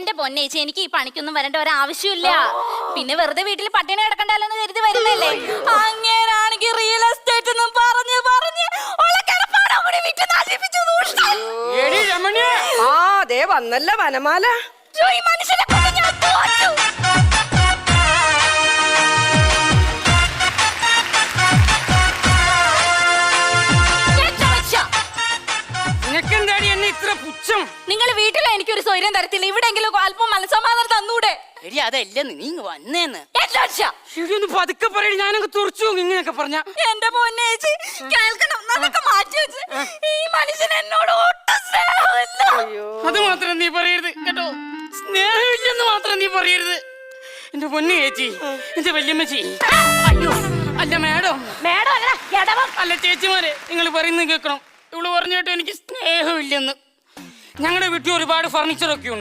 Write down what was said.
എന്റെ പൊന്നേച്ചി എനിക്ക് ഈ പണിക്കൊന്നും വരേണ്ട ഒരാവശ്യമില്ല. പിന്നെ വെറുതെ വീട്ടിൽ പട്ടിണി കിടക്കണ്ടല്ലോ എന്ന് കരുതി വരുന്നല്ലേ. അങ്ങേരാണെങ്കിൽ റിയൽ എസ്റ്റേറ്റ് എന്നും പറഞ്ഞ് ദേ വന്നല്ല വനമാല. നിങ്ങൾ വീട്ടിൽ എനിക്കൊരു സ്വൈര്യം തരത്തില്ല. ഇവിടെങ്കിലും അല്പം മനസ്സമാധാനം തന്നൂടെ? അതല്ലെന്ന് നീ വന്നേന്ന് പതുക്കെ പറയണ. ഞാനങ്ങ് തുറച്ചു ഇങ്ങനെയൊക്കെ പറഞ്ഞ. എന്റെ പൊന്നേച്ചി കേൾക്കണം, നമുക്ക് മാറ്റി വെച്ച്. ഈ മനുഷ്യൻ എന്നോട് ഒട്ടും സ്നേഹമില്ല. അത് മാത്രം നീ പറയരുത് കേട്ടോ. സ്നേഹമില്ലെന്ന് മാത്രം നീ പറയരുത്. എന്റെ പൊന്നു ചേച്ചി, എന്റെ വല്യമ്മച്ചി. അയ്യോ അല്ല മേഡം. അല്ല ചേച്ചിമാരെ, നിങ്ങൾ പറയുന്നത് കേൾക്കണം. ഇവള് പറഞ്ഞു കേട്ടോ എനിക്ക് സ്നേഹമില്ലെന്ന്. ഞങ്ങളുടെ വീട്ടിൽ ഒരുപാട് ഫർണിച്ചറൊക്കെ ഉണ്ട്.